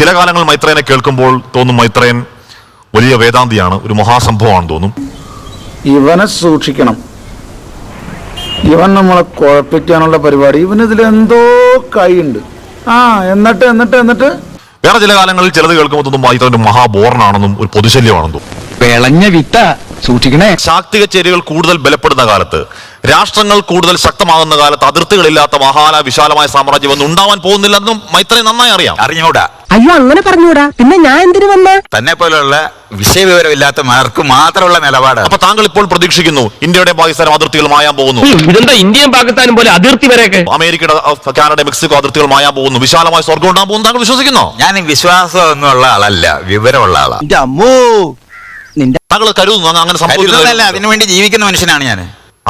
ചില കാലങ്ങൾ മൈത്രേനെ കേൾക്കുമ്പോൾ തോന്നും മൈത്രേൻ വലിയ വേദാന്തിയാണ്, ഒരു മഹാസംഭവമാണെന്ന് തോന്നും. ഇവനെ സൂക്ഷിക്കണം, ഇവൻ നമ്മളെ കുഴപ്പിക്കാനുള്ള പരിപാടി, ഇവനിതിൽ എന്തോ കൈയുണ്ട്. എന്നിട്ട് വേറെ ചില കാലങ്ങളിൽ ചിലത് കേൾക്കുമ്പോൾ തോന്നും മൈത്രേൻ മഹാബോറനാണെന്നും ഒരു പൊതുശല്യമാണെന്നും തോന്നും. വിളഞ്ഞ വിത്ത സൂക്ഷിക്കണേ. ശാക്തിക ചേരികൾ കൂടുതൽ ബലപ്പെടുന്ന കാലത്ത്, രാഷ്ട്രങ്ങൾ കൂടുതൽ ശക്തമാകുന്ന കാലത്ത് അതിർത്തികളില്ലാത്ത മഹാന വിശാലമായ സാമ്രാജ്യം ഒന്നും ഉണ്ടാവാൻ പോകുന്നില്ലെന്നും മൈത്രേൻ നന്നായി അറിയാം. അറിഞ്ഞൂടാ. അയ്യോ അങ്ങനെ പറഞ്ഞൂടാ, പിന്നെ ഞാൻ എന്തിനു വന്ന? തന്നെ പോലുള്ള വിഷയവിവരമില്ലാത്ത മാർക്ക് മാത്രമുള്ള നിലപാട്. അപ്പൊ താങ്കൾ ഇപ്പോൾ പ്രതീക്ഷിക്കുന്നു ഇന്ത്യയുടെ പാകിസ്ഥാനും അതിർത്തികൾ മായാൻ പോകുന്നു? ഇതെന്താ ഇന്ത്യയും പാകിസ്ഥാനും പോലെ അതിർത്തി വരെയൊക്കെ? അമേരിക്കയുടെ, കാനഡ, മെക്സിക്കോ അതിർത്തികൾ മായാൻ പോകുന്നു, വിശാലമായ സ്വർഗം ഉണ്ടാകാൻ പോകുന്നു താങ്കൾ വിശ്വസിക്കുന്നോ? ഞാൻ വിശ്വാസം ഒന്നുമുള്ള ആളല്ല, വിവരമുള്ള ആളാണ്. താങ്കൾ കരുതുന്നു അങ്ങനെ കരുതുന്നതല്ല, അതിനുവേണ്ടി ജീവിക്കുന്ന മനുഷ്യനാണ് ഞാൻ.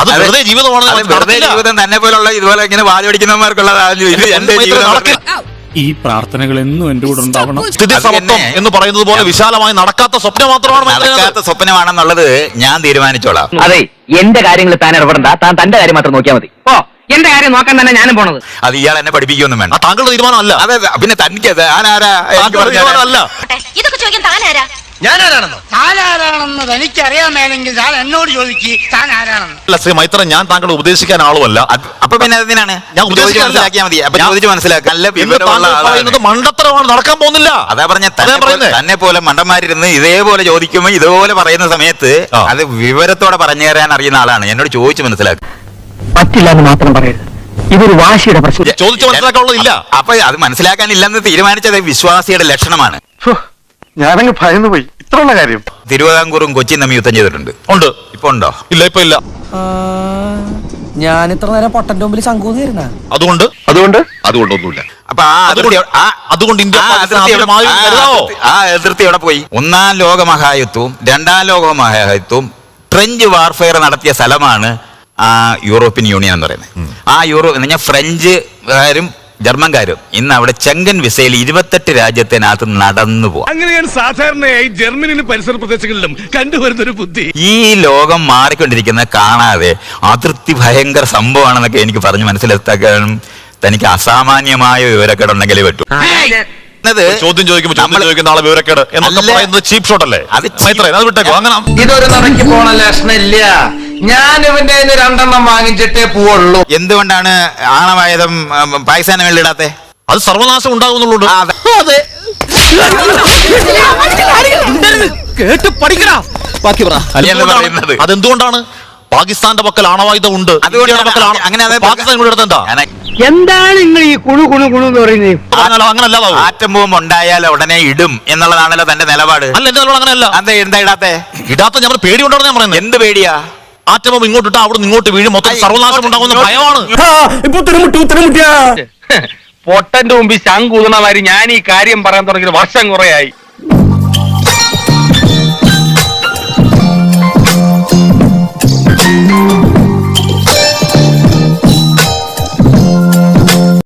അത് വെറുതെ ജീവിതമാണ്. വെറുതെ ജീവിതം തന്നെ പോലുള്ള ഇതുപോലെ ഇങ്ങനെ വാചടിക്കുന്നവർക്കുള്ളതാണ്. ഇത് എന്റെ ജീവിതം. ഈ പ്രാർത്ഥനകൾ എന്നും എന്റെ കൂടെ ഉണ്ടാവണം. സ്ഥിതി സമത്വം എന്ന് പറയുന്നത് പോലെ വിശാലമായി നടക്കാത്ത സ്വപ്നം മാത്രമാണ്. നടക്കാത്ത സ്വപ്നമാണെന്നുള്ളത് ഞാൻ തീരുമാനിച്ചോളാം. അതെ, എന്റെ കാര്യങ്ങൾ താൻ ഇടപെടണ്ട, താൻ തന്റെ കാര്യം മാത്രം നോക്കിയാൽ മതി. ഓ, എന്റെ കാര്യം നോക്കാൻ തന്നെ ഞാനും പോണത്. അത് ഇയാൾ എന്നെ പഠിപ്പിക്കൊന്നും വേണ്ട. താങ്കളുടെ തീരുമാനമല്ല. അതെ, പിന്നെ തനിക്കത് തീരുമാനമല്ല. ഇതൊക്കെ ചോദിക്കാൻ താനാരാ? ഞാനാരാണെന്നോ? താനാരാണെന്ന് എനിക്കറിയാമേലെങ്കിൽ താൻ എന്നോട് ചോദിക്കുക താൻ ആരാണെന്ന്. അല്ല ശ്രീ മൈത്രൻ, ഞാൻ താങ്കളെ ഉപദേശിക്കാൻ ആളുമല്ല. അപ്പൊ പിന്നെ അതിനാണ് ഞാൻ മനസ്സിലാക്കിയാൽ മതി. അപ്പൊ ചോദിച്ചു മനസ്സിലാക്കുക. നല്ല വിവരമുള്ള ആളാണ്. മണ്ടത്തരമാണ്, നടക്കാൻ പോകുന്നില്ല. അതാ പറഞ്ഞ തന്നെ പോലെ മണ്ടന്മാരിരുന്ന് ഇതേപോലെ ചോദിക്കുമ്പോ ഇതുപോലെ പറയുന്ന സമയത്ത് അത് വിവരത്തോടെ പറഞ്ഞു തരാൻ അറിയുന്ന ആളാണ്. എന്നോട് ചോദിച്ചു മനസ്സിലാക്കുക. പറ്റില്ല എന്ന് മാത്രം പറയരുത്, ഇതൊരു വാശിയുടെ പ്രശ്നം. ചോദിച്ചു മനസ്സിലാക്കാനുള്ളതില്ല. അപ്പൊ അത് മനസ്സിലാക്കാനില്ലെന്ന് തീരുമാനിച്ചത് വിശ്വാസിയുടെ ലക്ഷണമാണ്. ഞാനങ്ങ് ഭയന്നു പോയി. ഇത്രയുള്ള കാര്യം തിരുവിതാംകൂറും കൊച്ചിയും തമ്മിൽ യുദ്ധം ചെയ്തിട്ടുണ്ട്. ഉണ്ട്. ഇപ്പൊ ഉണ്ടോ? ഇല്ല, ഇപ്പൊ ഇല്ല. ഞാൻ ഇത്ര നേരം പൊട്ടന്റെ മുമ്പിൽ ശങ്കൂന്നിരുന്ന അതുകൊണ്ടൊന്നുമില്ല. അപ്പൊ അതുകൊണ്ട് ഇന്ത്യ ആ അതിർത്തി എവിടെ പോയി? ഒന്നാം ലോകമഹായുദ്ധവും രണ്ടാം ലോകമഹായുദ്ധവും ട്രെഞ്ച് വാർഫെയർ നടത്തിയ സ്ഥലമാണ് ആ യൂറോപ്യൻ യൂണിയൻ എന്ന് പറയുന്നത്. ആ ഫ്രഞ്ചുകാരും ജർമ്മൻകാരും ഇന്ന് അവിടെ ചെങ്കൻ വിസയിൽ 28 രാജ്യത്തിനകത്ത് നടന്നു പോവാം. അങ്ങനെയാണ് സാധാരണയായി ജർമ്മനിയിലും പരിസര പ്രദേശങ്ങളിലും കണ്ടുവരുന്നൊരു ബുദ്ധി. ഈ ലോകം മാറിക്കൊണ്ടിരിക്കുന്ന കാണാതെ അതിർത്തി ഭയങ്കര സംഭവമാണെന്നൊക്കെ എനിക്ക് പറഞ്ഞു മനസ്സിലാക്കാനും തനിക്ക് അസാമാന്യമായ വിവരക്കേടുണ്ടെങ്കിലേ പറ്റൂ. ചോദ്യം ചോദിക്കുന്ന ആളെ വിവരക്കേട് എന്നൊക്കെ പറയുന്നത് ചീപ്പ് ഷോട്ട് അല്ലേ? അത് വിട്ടേക്കോ. അങ്ങനെ ഇതൊരു നടക്കി പോണ ലക്ഷണില്ല. ഞാൻ ഇവന്റെ 2 വാങ്ങിച്ചിട്ടേ പോവുള്ളൂ. എന്തുകൊണ്ടാണ് ആണവായുധം പാകിസ്ഥാന് മേളിടാത്തെ? അത് സർവനാശം ഉണ്ടാകുന്നുള്ളൂ. അതെന്തുകൊണ്ടാണ്? പാകിസ്ഥാന്റെ പക്കൽ ആണവായുധം ഉണ്ട്. എന്താണ് നിങ്ങൾ ഈ കുണു കുണു കുണു എന്ന് പറയുന്നത്? അങ്ങനല്ല. ആറ്റം ബോംബ് ഉണ്ടായാൽ ഉടനെ ഇടും എന്നുള്ളതാണല്ലോ തന്റെ നിലപാട്. അല്ല, എന്റെ നിലപാട് അങ്ങനെയല്ല. എന്താ ഇടാത്ത ഞാൻ പേടി കൊണ്ടാണ് ഞാൻ പറയുന്നത്. എന്ത് പേടിയാ? ആറ്റം ബോംബ് ഇങ്ങോട്ട് ഇട്ടാ അവിടെ ഇങ്ങോട്ട് വീഴും, മൊത്തം സർവനാശം ഉണ്ടാകുന്ന ഭയമാണ്. പൊട്ടന്റെ മുമ്പിൽ ശങ്കൂതണമാതിരി ഞാൻ ഈ കാര്യം പറയാൻ തുടങ്ങിയത് വർഷം കുറയായി.